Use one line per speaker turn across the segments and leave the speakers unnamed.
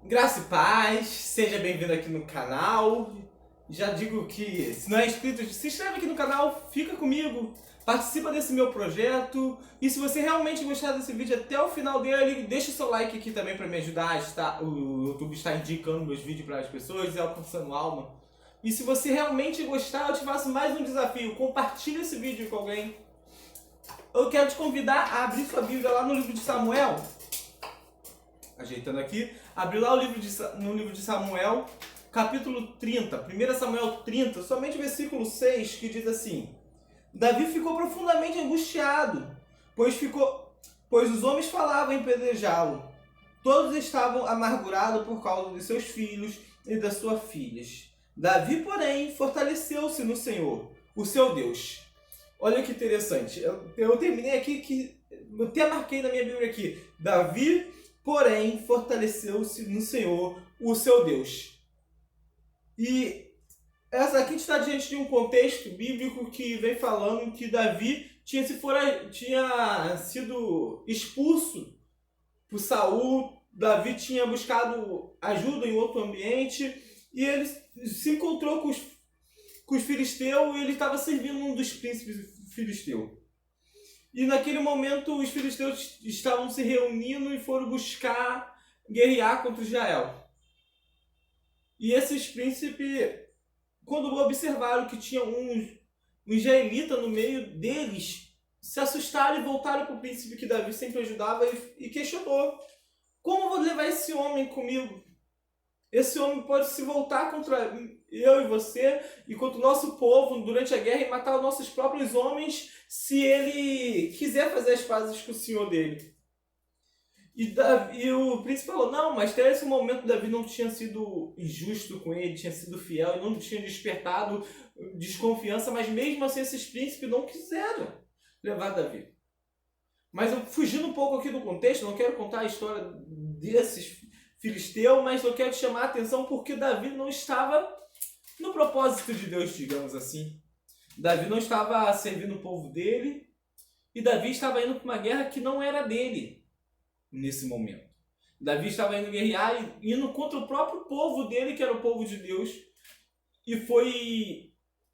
Graça e paz, seja bem-vindo aqui no canal. Já digo que se não é inscrito, se inscreve aqui no canal, fica comigo, participa desse meu projeto. E se você realmente gostar desse vídeo até o final dele, deixa o seu like aqui também para me ajudar. O YouTube está indicando meus vídeos para as pessoas e alcançando alma. E se você realmente gostar, eu te faço mais um desafio. Compartilha esse vídeo com alguém. Eu quero te convidar a abrir sua Bíblia lá no livro de Samuel. Ajeitando aqui, abri lá no livro de Samuel, capítulo 30, 1 Samuel 30, somente o versículo 6, que diz assim: Davi ficou profundamente angustiado, pois os homens falavam em pedrejá-lo. Todos estavam amargurados por causa de seus filhos e das suas filhas. Davi, porém, fortaleceu-se no Senhor, o seu Deus. Olha que interessante, eu terminei aqui, eu até marquei na minha Bíblia aqui, Davi, porém, fortaleceu-se no Senhor, o seu Deus. E essa aqui está diante de um contexto bíblico que vem falando que Davi tinha sido expulso por Saul. Davi tinha buscado ajuda em outro ambiente e ele se encontrou com os filisteus e ele estava servindo um dos príncipes filisteus. E naquele momento os filisteus estavam se reunindo e foram buscar guerrear contra Israel. E esses príncipes, quando observaram que tinha um israelita no meio deles, se assustaram e voltaram para o príncipe que Davi sempre ajudava e questionou: como eu vou levar esse homem comigo? Esse homem pode se voltar contra eu e você e contra o nosso povo durante a guerra e matar os nossos próprios homens se ele quiser fazer as pazes com o senhor dele. E o príncipe falou: não, mas até esse momento Davi não tinha sido injusto com ele, tinha sido fiel e não tinha despertado desconfiança, mas mesmo assim esses príncipes não quiseram levar Davi. Mas eu fugindo um pouco aqui do contexto, não quero contar a história desses filisteus, mas eu quero te chamar a atenção porque Davi não estava no propósito de Deus, digamos assim. Davi não estava servindo o povo dele e Davi estava indo para uma guerra que não era dele nesse momento. Davi estava indo guerrear e indo contra o próprio povo dele, que era o povo de Deus, e foi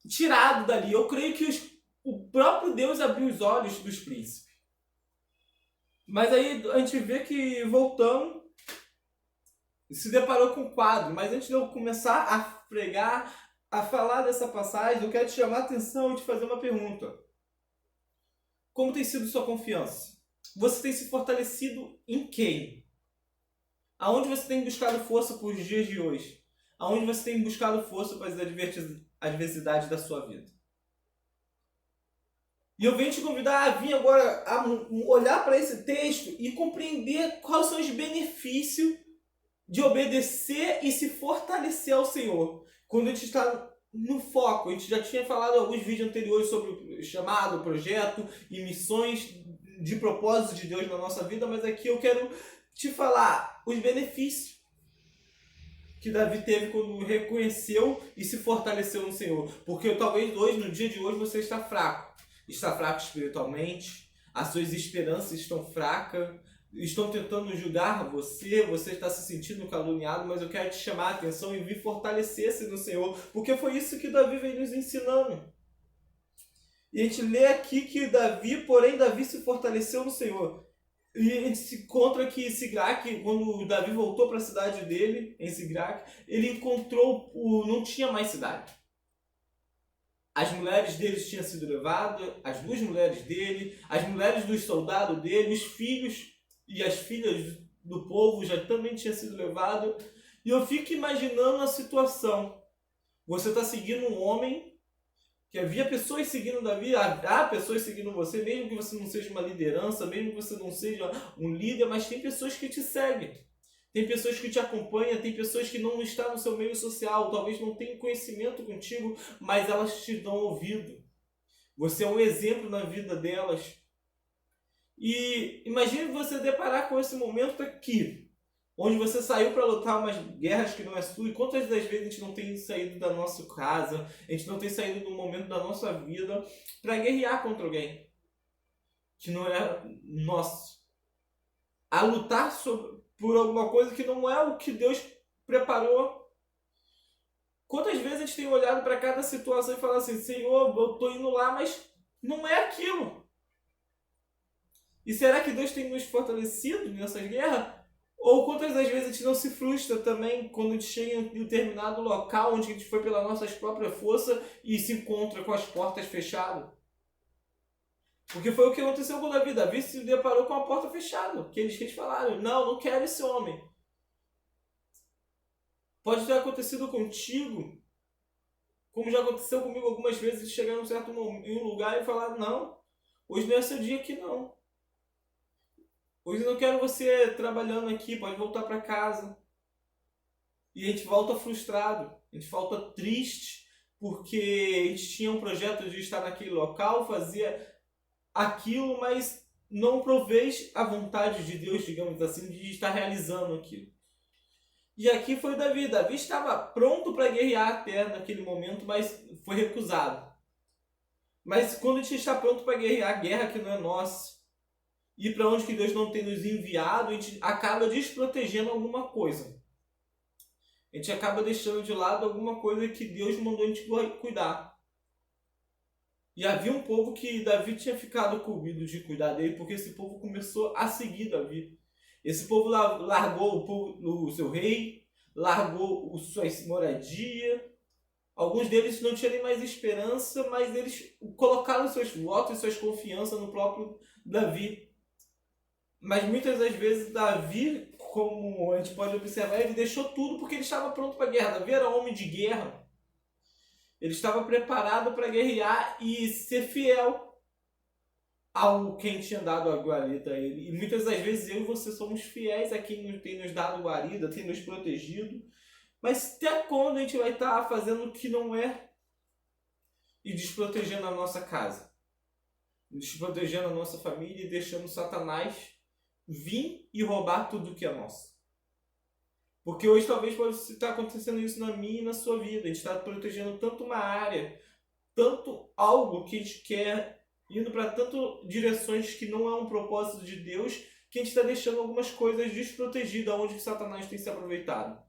tirado dali. Eu creio que o próprio Deus abriu os olhos dos príncipes. Mas aí a gente vê que, voltando, se deparou com um quadro. Mas antes de eu começar a pregar, a falar dessa passagem, eu quero te chamar a atenção e te fazer uma pergunta. Como tem sido sua confiança? Você tem se fortalecido em quem? Aonde você tem buscado força para os dias de hoje? Aonde você tem buscado força para as adversidades da sua vida? E eu venho te convidar a vir agora a olhar para esse texto e compreender quais são os benefícios de obedecer e se fortalecer ao Senhor. Quando a gente está no foco, a gente já tinha falado em alguns vídeos anteriores sobre o chamado, projeto e missões de propósito de Deus na nossa vida, mas aqui eu quero te falar os benefícios que Davi teve quando reconheceu e se fortaleceu no Senhor. Porque talvez hoje, no dia de hoje, você está fraco espiritualmente, as suas esperanças estão fracas, estão tentando julgar você está se sentindo caluniado, mas eu quero te chamar a atenção e vir fortalecer-se no Senhor, porque foi isso que Davi vem nos ensinando. E a gente lê aqui que porém Davi se fortaleceu no Senhor. E a gente se encontra que Sigraque, quando Davi voltou para a cidade dele, em Sigraque, ele encontrou, não tinha mais cidade. As mulheres deles tinham sido levadas, as duas mulheres dele, as mulheres dos soldados dele, os filhos e as filhas do povo já também tinham sido levados. E eu fico imaginando a situação. Você está seguindo um homem, que havia pessoas seguindo Davi, há pessoas seguindo você, mesmo que você não seja uma liderança, mesmo que você não seja um líder, mas tem pessoas que te seguem. Tem pessoas que te acompanham, tem pessoas que não estão no seu meio social, talvez não tenham conhecimento contigo, mas elas te dão ouvido. Você é um exemplo na vida delas. E imagine você deparar com esse momento aqui, onde você saiu para lutar umas guerras que não é sua, e quantas das vezes a gente não tem saído da nossa casa, a gente não tem saído do momento da nossa vida para guerrear contra alguém que não é nosso. A lutar por alguma coisa que não é o que Deus preparou. Quantas vezes a gente tem olhado para cada situação e falado assim, Senhor, eu estou indo lá, mas não é aquilo. E será que Deus tem nos fortalecido nessas guerras? Ou quantas das vezes a gente não se frustra também quando a gente chega em um determinado local onde a gente foi pela nossa própria força e se encontra com as portas fechadas? Porque foi o que aconteceu com Davi. Davi se deparou com a porta fechada. Que eles falaram, não quero esse homem. Pode ter acontecido contigo, como já aconteceu comigo algumas vezes, chegar em um lugar e falar, não, hoje não é seu dia aqui não. Hoje eu não quero você trabalhando aqui, pode voltar para casa. E a gente volta frustrado, a gente volta triste, porque a gente tinha um projeto de estar naquele local, fazia aquilo, mas não provês a vontade de Deus, digamos assim, de estar realizando aquilo. E aqui foi Davi. Davi estava pronto para guerrear até naquele momento, mas foi recusado. Mas quando a gente está pronto para guerrear a guerra que não é nossa, e para onde que Deus não tem nos enviado, a gente acaba desprotegendo alguma coisa. A gente acaba deixando de lado alguma coisa que Deus mandou a gente cuidar. E havia um povo que Davi tinha ficado incumbido de cuidar dele, porque esse povo começou a seguir Davi. Esse povo largou o seu rei, largou sua moradia. Alguns deles não tinham nem mais esperança, mas eles colocaram seus votos e suas confianças no próprio Davi. Mas muitas das vezes Davi, como a gente pode observar, ele deixou tudo porque ele estava pronto para a guerra. Davi era homem de guerra. Ele estava preparado para guerrear e ser fiel ao quem tinha dado a guarida a ele. E muitas das vezes eu e você somos fiéis a quem tem nos dado guarida, tem nos protegido. Mas até quando a gente vai estar fazendo o que não é e desprotegendo a nossa casa? Desprotegendo a nossa família e deixando Satanás vir e roubar tudo que é nosso. Porque hoje talvez pode estar acontecendo isso na minha e na sua vida. A gente está protegendo tanto uma área, tanto algo que a gente quer, indo para tanto direções que não é um propósito de Deus, que a gente está deixando algumas coisas desprotegidas onde que Satanás tem se aproveitado.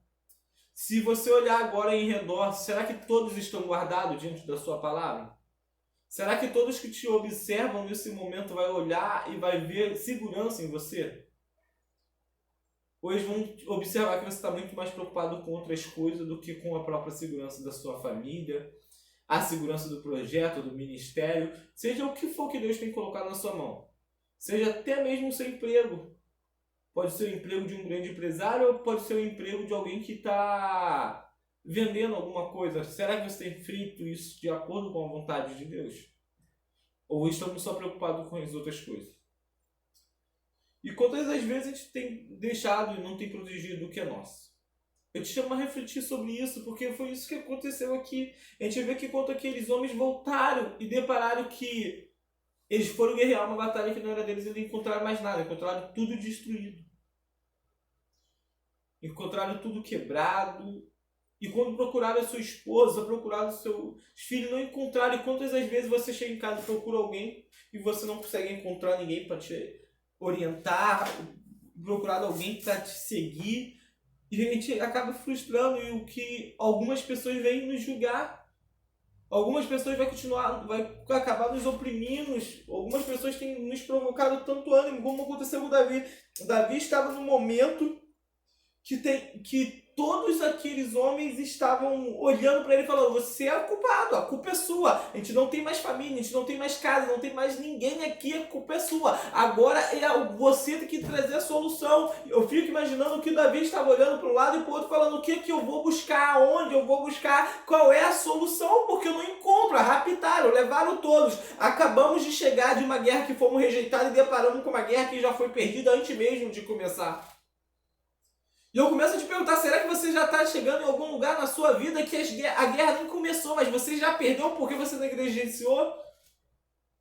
Se você olhar agora em redor, será que todos estão guardados diante da sua palavra? Será que todos que te observam nesse momento vai olhar e vai ver segurança em você? Ou eles vão observar que você está muito mais preocupado com outras coisas do que com a própria segurança da sua família, a segurança do projeto, do ministério, seja o que for que Deus tem colocado na sua mão. Seja até mesmo o seu emprego. Pode ser o emprego de um grande empresário ou pode ser o emprego de alguém que está vendendo alguma coisa. Será que você tem feito isso de acordo com a vontade de Deus? Ou estamos só preocupados com as outras coisas? E quantas das vezes a gente tem deixado e não tem protegido o que é nosso? Eu te chamo a refletir sobre isso, porque foi isso que aconteceu aqui. A gente vê que quando aqueles homens voltaram e depararam que eles foram guerrear uma batalha que não era deles e não encontraram mais nada. Encontraram tudo destruído. Encontraram tudo quebrado. E quando procuraram a sua esposa, procuraram os seus filhos, não encontraram. E quantas das vezes você chega em casa e procura alguém e você não consegue encontrar ninguém para te orientar, procurar alguém para te seguir, e a gente acaba frustrando, e o que algumas pessoas vêm nos julgar, algumas pessoas vai acabar nos oprimindo, algumas pessoas têm nos provocado tanto ânimo, como aconteceu com Davi. Davi estava no momento que todos aqueles homens estavam olhando para ele e falando, você é o culpado, a culpa é sua, a gente não tem mais família, a gente não tem mais casa, não tem mais ninguém aqui, a culpa é sua, agora você tem que trazer a solução. Eu fico imaginando que Davi estava olhando para um lado e para o outro falando, o que eu vou buscar, onde eu vou buscar, qual é a solução, porque eu não encontro, raptaram, levaram todos, acabamos de chegar de uma guerra que fomos rejeitados e deparamos com uma guerra que já foi perdida antes mesmo de começar. E eu começo a te perguntar, será que você já está chegando em algum lugar na sua vida que a guerra nem começou, mas você já perdeu porque você negligenciou?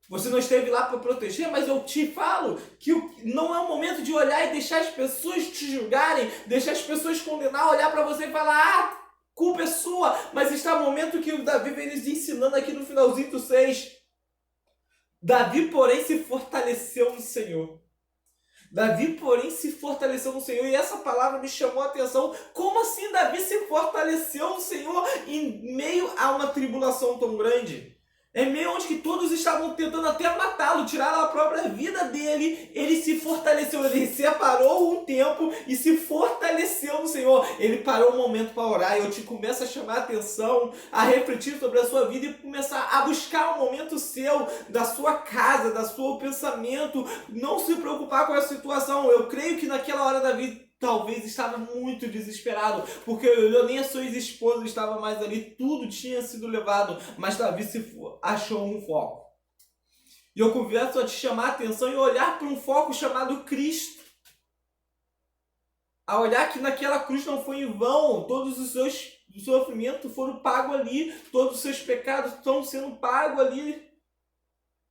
Você não esteve lá para proteger, mas eu te falo que não é o momento de olhar e deixar as pessoas te julgarem, deixar as pessoas condenar, olhar para você e falar, culpa é sua, mas está o momento que o Davi vem nos ensinando aqui no finalzinho do 6. Davi, porém, se fortaleceu no Senhor. Davi, porém, se fortaleceu no Senhor, e essa palavra me chamou a atenção. Como assim Davi se fortaleceu no Senhor em meio a uma tribulação tão grande? Em meio onde que todos estavam tentando até matá-lo, tirar a própria vida dele, ele se fortaleceu, ele separou um tempo e se fortaleceu no Senhor. Ele parou um momento para orar, e eu te começo a chamar a atenção, a refletir sobre a sua vida e começar a buscar um momento seu, da sua casa, da seu pensamento, não se preocupar com a situação. Eu creio que naquela hora Davi talvez estava muito desesperado, porque nem a sua ex-esposa estava mais ali, tudo tinha sido levado, mas Davi achou um foco. E eu converso a te chamar a atenção e olhar para um foco chamado Cristo. A olhar que naquela cruz não foi em vão, todos os seus sofrimentos foram pagos ali, todos os seus pecados estão sendo pagos ali.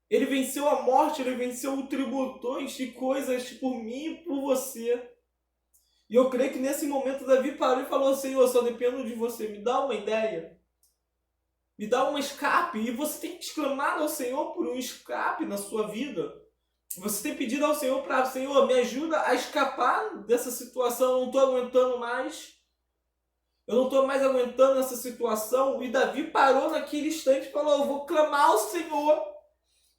Ele venceu a morte, ele venceu tribulações de coisas por mim e por você. E eu creio que nesse momento Davi parou e falou: Senhor, eu só dependo de você, me dá uma ideia, me dá um escape. E você tem exclamado ao Senhor por um escape na sua vida. Você tem pedido ao Senhor para: Senhor, me ajuda a escapar dessa situação, eu não estou aguentando mais. Eu não estou mais aguentando essa situação. E Davi parou naquele instante e falou: eu vou clamar ao Senhor.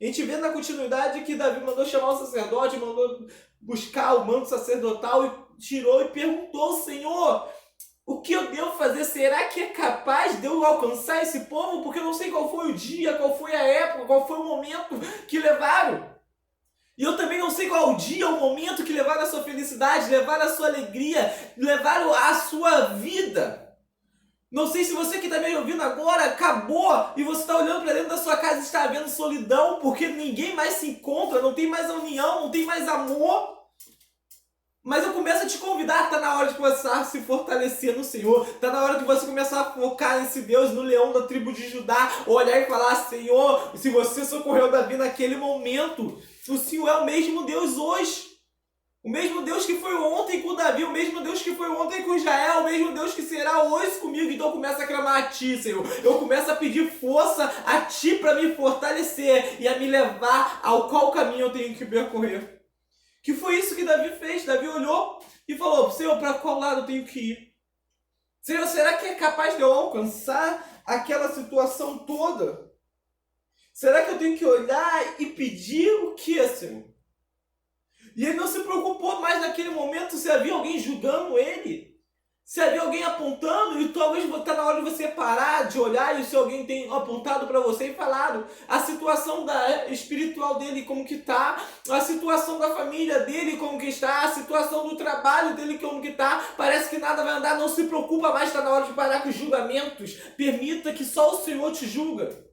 A gente vê na continuidade que Davi mandou chamar o sacerdote, mandou buscar o manto sacerdotal e tirou e perguntou ao Senhor: o que eu devo fazer? Será que é capaz de eu alcançar esse povo? Porque eu não sei qual foi o dia, qual foi a época, qual foi o momento que levaram. E eu também não sei qual o dia, o momento que levaram a sua felicidade, levaram a sua alegria, levaram a sua vida. Não sei se você que está me ouvindo agora acabou e você está olhando para dentro da sua casa e está vendo solidão porque ninguém mais se encontra, não tem mais união, não tem mais amor. Mas eu começo a te convidar, está na hora de começar a se fortalecer no Senhor. Está na hora de você começar a focar nesse Deus, no leão da tribo de Judá. Olhar e falar: Senhor, se você socorreu Davi naquele momento, o Senhor é o mesmo Deus hoje. O mesmo Deus que foi ontem com Davi, o mesmo Deus que foi ontem com Israel, o mesmo Deus que será hoje comigo. Então eu começo a clamar a Ti, Senhor. Eu começo a pedir força a Ti para me fortalecer e a me levar ao qual caminho eu tenho que percorrer. Que foi isso que Davi fez. Davi olhou e falou: Senhor, para qual lado eu tenho que ir? Senhor, será que é capaz de eu alcançar aquela situação toda? Será que eu tenho que olhar e pedir o que, Senhor? E ele não se preocupou mais naquele momento se havia alguém julgando ele, se havia alguém apontando, e talvez está na hora de você parar de olhar e se alguém tem apontado para você e falado a situação espiritual dele como que está, a situação da família dele como que está, a situação do trabalho dele como que está, parece que nada vai andar. Não se preocupa mais, está na hora de parar com os julgamentos, permita que só o Senhor te julga.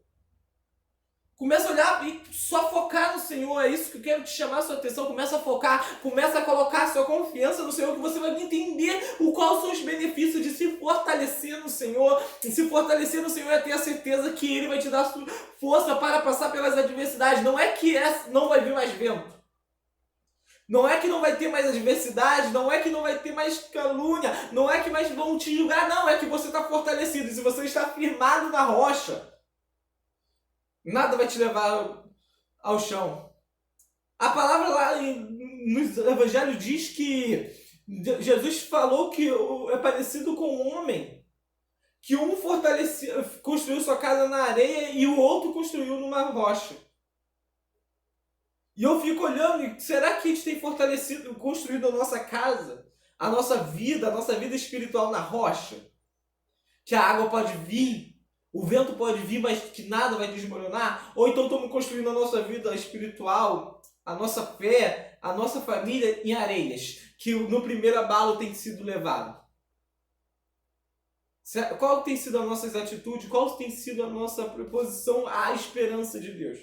Começa a olhar e só focar no Senhor. É isso que eu quero te chamar a sua atenção. Começa a focar, começa a colocar a sua confiança no Senhor, que você vai entender quais são os benefícios de se fortalecer no Senhor. E se fortalecer no Senhor é ter a certeza que Ele vai te dar força para passar pelas adversidades. Não é que não vai vir mais vento. Não é que não vai ter mais adversidade, não é que não vai ter mais calúnia, não é que mais vão te julgar, não. É que você está fortalecido. E se você está firmado na rocha, nada vai te levar ao chão. A palavra lá no Evangelho diz que Jesus falou que é parecido com um homem, que um construiu sua casa na areia e o outro construiu numa rocha. E eu fico olhando, será que a gente tem construído a nossa casa, a nossa vida espiritual na rocha? Que a água pode vir, o vento pode vir, mas que nada vai desmoronar? Ou então estamos construindo a nossa vida espiritual, a nossa fé, a nossa família em areias, que no primeiro abalo tem sido levado? Qual tem sido as nossas atitudes? Qual tem sido a nossa preposição à esperança de Deus?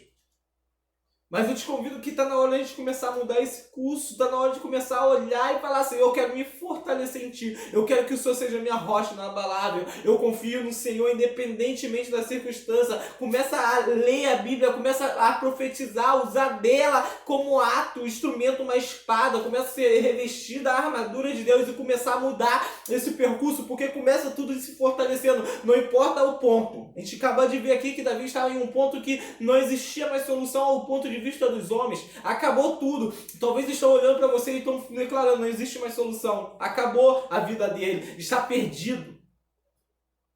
Mas eu te convido que está na hora de a gente começar a mudar esse curso, está na hora de começar a olhar e falar assim: eu quero me fortalecer em Ti, eu quero que o Senhor seja minha rocha inabalável, eu confio no Senhor independentemente da circunstância. Começa a ler a Bíblia, começa a profetizar, usar dela como ato, instrumento, uma espada, começa a ser revestida a armadura de Deus e começar a mudar esse percurso, porque começa tudo se fortalecendo, não importa o ponto. A gente acabou de ver aqui que Davi estava em um ponto que não existia mais solução, ao ponto de de vista dos homens, acabou tudo. Talvez estão olhando para você e estão declarando, não existe mais solução. Acabou a vida dele, está perdido.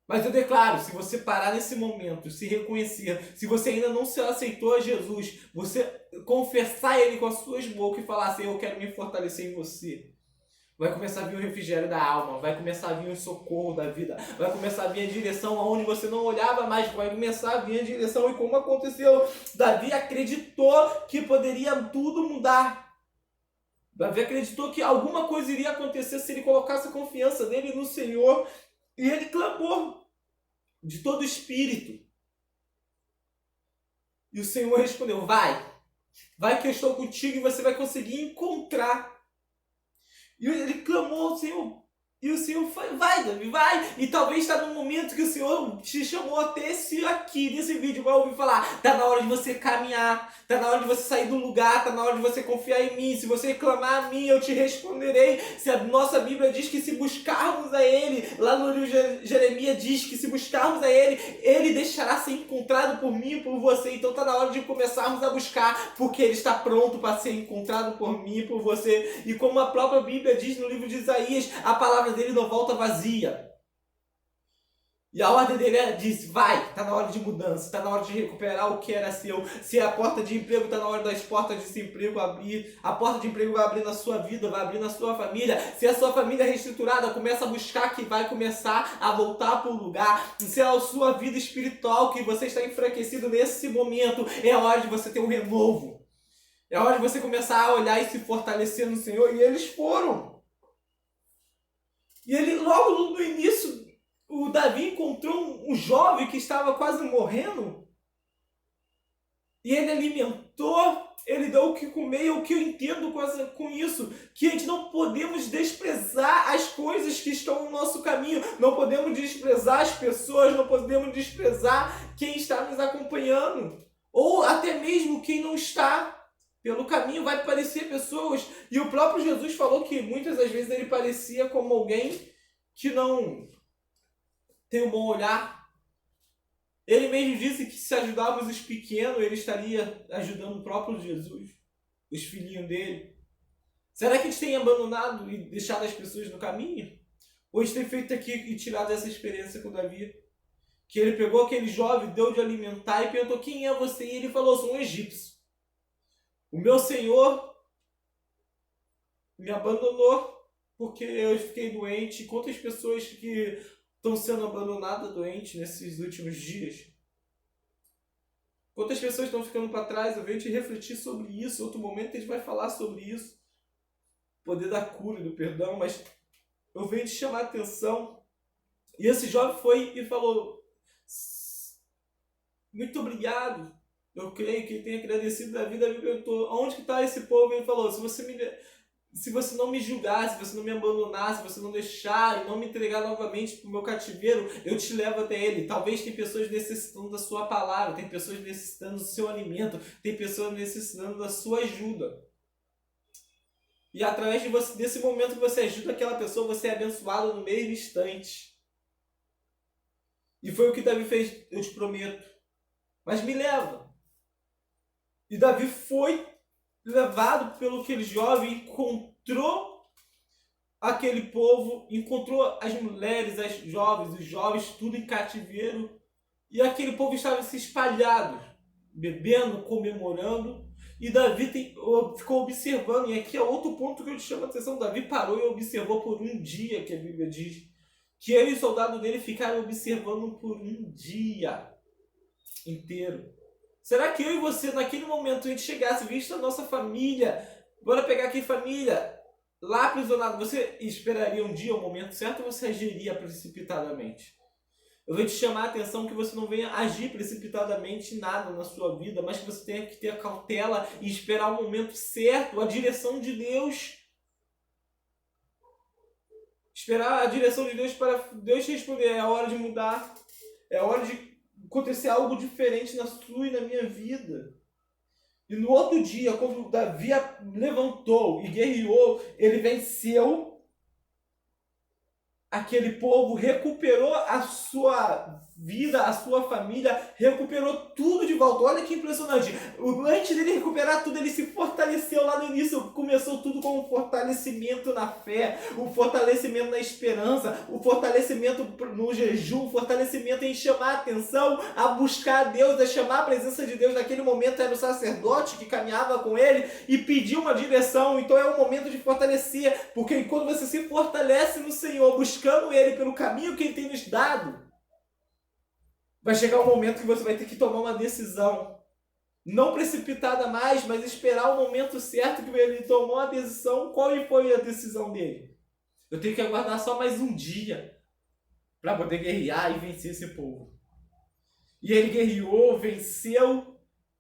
Mas eu declaro, se você parar nesse momento, se reconhecer, se você ainda não se aceitou a Jesus, você confessar Ele com as suas bocas e falar assim, eu quero me fortalecer em você. Vai começar a vir o refrigério da alma, vai começar a vir o socorro da vida, vai começar a vir a direção aonde você não olhava mais, vai começar a vir a direção. E como aconteceu, Davi acreditou que poderia tudo mudar. Davi acreditou que alguma coisa iria acontecer se ele colocasse a confiança dele no Senhor. E ele clamou de todo o espírito. E o Senhor respondeu, vai que eu estou contigo e você vai conseguir encontrar. E ele clamou ao Senhor. E o Senhor foi, vai Davi, vai. E talvez está no momento que o Senhor te chamou até esse aqui, nesse vídeo, vai ouvir falar, está na hora de você caminhar, está na hora de você sair do lugar, está na hora de você confiar em mim. Se você clamar a mim, eu te responderei. Se a nossa Bíblia diz que se buscarmos a Ele, lá no livro de Jeremias diz que se buscarmos a Ele, Ele deixará ser encontrado por mim e por você. Então está na hora de começarmos a buscar, porque Ele está pronto para ser encontrado por mim e por você. E como a própria Bíblia diz no livro de Isaías, a palavra dele não volta vazia. E a ordem dele diz, está na hora de mudança, está na hora de recuperar o que era seu. Se é a porta de emprego, está na hora das portas de desemprego abrir. A porta de emprego vai abrir na sua vida, vai abrir na sua família. Se a sua família é reestruturada, começa a buscar que vai começar a voltar para o lugar. Se é a sua vida espiritual, que você está enfraquecido nesse momento, é a hora de você ter um renovo. É a hora de você começar a olhar e se fortalecer no Senhor. E eles foram. E ele, logo no início, o Davi encontrou um jovem que estava quase morrendo. E ele alimentou, ele deu o que comer. E o que eu entendo com isso? Que a gente não podemos desprezar as coisas que estão no nosso caminho. Não podemos desprezar as pessoas, não podemos desprezar quem está nos acompanhando. Ou até mesmo quem não está. Pelo caminho vai aparecer pessoas, e o próprio Jesus falou que muitas das vezes ele parecia como alguém que não tem um bom olhar. Ele mesmo disse que se ajudávamos os pequenos, ele estaria ajudando o próprio Jesus, os filhinhos dele. Será que a gente tem abandonado e deixado as pessoas no caminho? Ou a gente tem feito aqui e tirado essa experiência com Davi? Que ele pegou aquele jovem, deu de alimentar e perguntou, quem é você? E ele falou, sou um egípcio. O meu Senhor me abandonou porque eu fiquei doente. Quantas pessoas que estão sendo abandonadas doentes nesses últimos dias? Quantas pessoas estão ficando para trás? Eu venho te refletir sobre isso. Em outro momento a gente vai falar sobre isso. O poder da cura e do perdão. Mas eu venho te chamar a atenção. E esse jovem foi e falou, muito obrigado. Eu creio que ele tenha agradecido da vida. Davi perguntou, onde que está esse povo? Ele falou, se você não me julgar, se você não me abandonar, se você não deixar e não me entregar novamente para o meu cativeiro, eu te levo até ele. Talvez tem pessoas necessitando da sua palavra, tem pessoas necessitando do seu alimento, tem pessoas necessitando da sua ajuda. E através de você, desse momento que você ajuda aquela pessoa, você é abençoado no mesmo instante. E foi o que Davi fez, eu te prometo. Mas me leva. E Davi foi levado pelo aquele jovem, encontrou aquele povo, encontrou as mulheres, as jovens, os jovens, tudo em cativeiro. E aquele povo estava se espalhado, bebendo, comemorando. E Davi ficou observando. E aqui é outro ponto que eu te chamo a atenção. Davi parou e observou por um dia, que a Bíblia diz. Que ele e o soldado dele ficaram observando por um dia inteiro. Será que eu e você, naquele momento, a gente chegasse, visto a nossa família, bora pegar aqui família, lá aprisionado, você esperaria um dia, um momento certo, ou você agiria precipitadamente? Eu vou te chamar a atenção que você não venha agir precipitadamente em nada na sua vida, mas que você tenha que ter a cautela e esperar o momento certo, a direção de Deus. Esperar a direção de Deus para Deus te responder, é a hora de mudar, é a hora de acontecer algo diferente na sua e na minha vida. E no outro dia, quando Davi levantou e guerreou, ele venceu aquele povo, recuperou a sua vida, a sua família, recuperou tudo de volta. Olha que impressionante. Antes dele recuperar tudo, ele se fortaleceu lá no início. Começou tudo com um fortalecimento na fé, um fortalecimento na esperança, um fortalecimento no jejum, um fortalecimento em chamar a atenção, a buscar a Deus, a chamar a presença de Deus. Naquele momento era o sacerdote que caminhava com ele e pediu uma direção. Então é o momento de fortalecer, porque quando você se fortalece no Senhor, buscando Ele pelo caminho que Ele tem nos dado, vai chegar um momento que você vai ter que tomar uma decisão. Não precipitada mais, mas esperar o momento certo que ele tomou a decisão. Qual foi a decisão dele? Eu tenho que aguardar só mais um dia para poder guerrear e vencer esse povo. E ele guerreou, venceu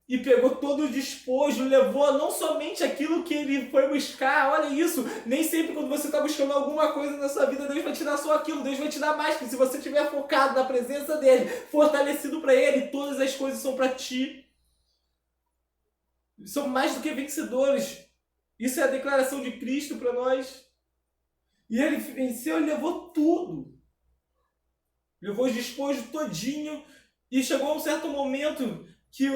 e pegou todo o despojo, levou não somente aquilo que ele foi buscar. Olha isso, nem sempre quando você está buscando alguma coisa na sua vida, Deus vai te dar só aquilo, Deus vai te dar mais, porque se você estiver focado na presença dele, fortalecido para ele, todas as coisas são para ti. São mais do que vencedores. Isso é a declaração de Cristo para nós. E ele venceu e levou tudo. Levou os despojos todinho. E chegou a um certo momento que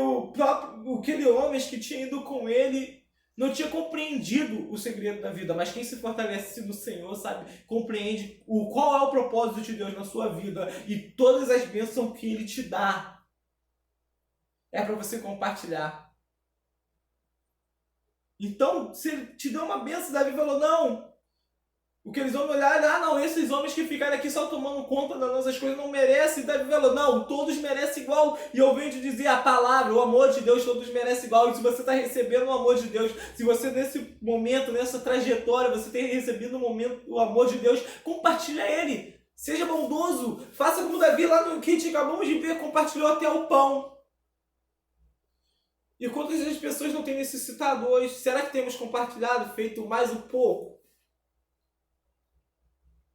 aquele homem que tinha ido com ele não tinha compreendido o segredo da vida. Mas quem se fortalece no Senhor, sabe, compreende qual é o propósito de Deus na sua vida. E todas as bênçãos que Ele te dá é para você compartilhar. Então, se ele te deu uma bênção, Davi falou, não. O que eles vão olhar, não, esses homens que ficaram aqui só tomando conta das nossas coisas não merecem. Davi falou, não, todos merecem igual. E eu venho te dizer a palavra, o amor de Deus, todos merecem igual. E se você está recebendo o amor de Deus, se você nesse momento, nessa trajetória, você tem recebido o amor de Deus, compartilha ele. Seja bondoso. Faça como Davi lá no que a gente acabamos de ver, compartilhou até o pão. E quantas as pessoas não têm necessitado hoje? Será que temos compartilhado, feito mais um pouco?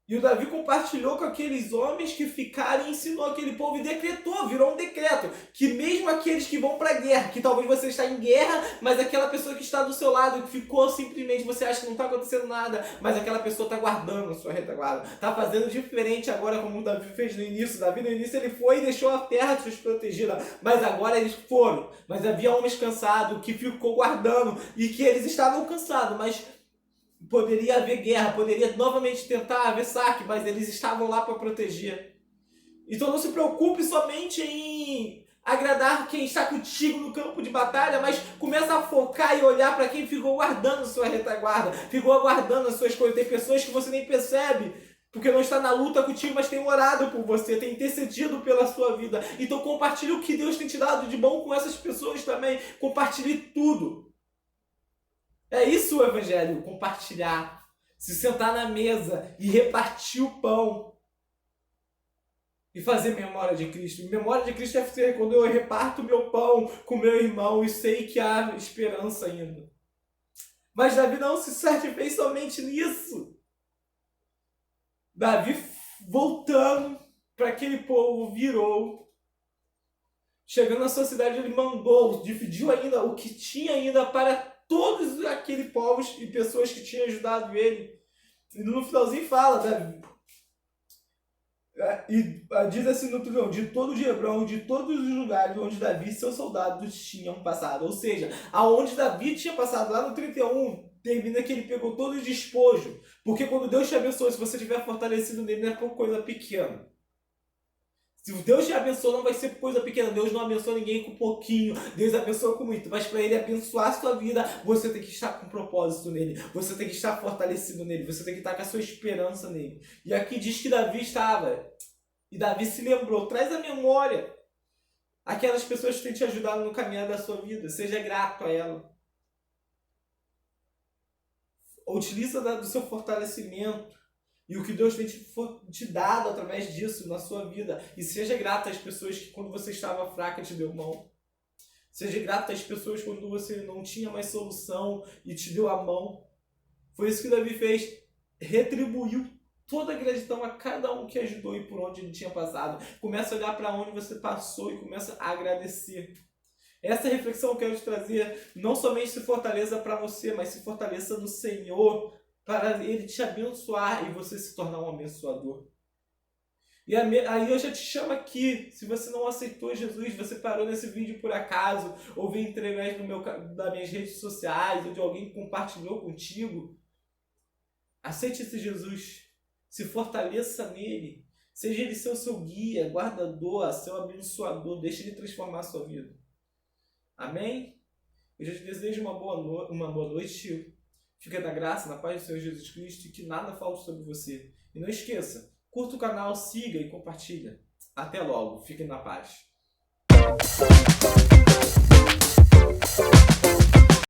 E o Davi compartilhou com aqueles homens que ficaram e ensinou aquele povo e decretou, virou um decreto, que mesmo aqueles que vão para a guerra, que talvez você está em guerra, mas aquela pessoa que está do seu lado, que ficou simplesmente, você acha que não está acontecendo nada, mas aquela pessoa está guardando a sua retaguarda, está fazendo diferente agora como o Davi fez no início. Davi no início ele foi e deixou a terra desprotegida, mas agora eles foram. Mas havia homens cansados que ficou guardando e que eles estavam cansados, mas poderia haver guerra, poderia novamente tentar haver saque, mas eles estavam lá para proteger. Então não se preocupe somente em agradar quem está contigo no campo de batalha, mas começa a focar e olhar para quem ficou guardando sua retaguarda, ficou aguardando as suas coisas. Tem pessoas que você nem percebe, porque não está na luta contigo, mas tem orado por você, tem intercedido pela sua vida. Então compartilhe o que Deus tem te dado de bom com essas pessoas também. Compartilhe tudo. É isso o evangelho, compartilhar, se sentar na mesa e repartir o pão e fazer memória de Cristo. Memória de Cristo é ser quando eu reparto meu pão com meu irmão e sei que há esperança ainda. Mas Davi não se satisfez somente nisso. Davi, voltando para aquele povo, virou. Chegando na sua cidade, ele mandou, dividiu ainda o que tinha ainda para todos aqueles povos e pessoas que tinham ajudado ele. E no finalzinho fala, Davi. E diz assim no trilhão, de todo o Hebron, de todos os lugares onde Davi e seus soldados tinham passado. Ou seja, aonde Davi tinha passado, lá no 31, termina que ele pegou todo o despojo. Porque quando Deus te abençoa, se você estiver fortalecido nele, não é por coisa pequena. Se Deus te abençoa, não vai ser coisa pequena. Deus não abençoa ninguém com pouquinho. Deus abençoa com muito. Mas para Ele abençoar a sua vida, você tem que estar com propósito nele. Você tem que estar fortalecido nele. Você tem que estar com a sua esperança nele. E aqui diz que Davi estava. E Davi se lembrou. Traz à memória aquelas pessoas que têm te ajudado no caminhar da sua vida. Seja grato a ela. Utiliza do seu fortalecimento. E o que Deus tem te dado através disso na sua vida. E seja grato às pessoas que quando você estava fraca te deu mão. Seja grato às pessoas quando você não tinha mais solução e te deu a mão. Foi isso que Davi fez. Retribuiu toda a gratidão a cada um que ajudou e por onde ele tinha passado. Começa a olhar para onde você passou e começa a agradecer. Essa reflexão eu quero te trazer. Não somente se fortaleça para você, mas se fortaleça no Senhor, para Ele te abençoar e você se tornar um abençoador. E aí eu já te chamo aqui, se você não aceitou Jesus, você parou nesse vídeo por acaso, ou veio através das minhas redes sociais, ou de alguém que compartilhou contigo, aceite esse Jesus, se fortaleça nele, seja ele seu guia, guardador, seu abençoador, deixe ele transformar a sua vida. Amém? Eu já te desejo uma boa noite, fica na graça, na paz do Senhor Jesus Cristo, e que nada falte sobre você. E não esqueça, curta o canal, siga e compartilha. Até logo, fiquem na paz.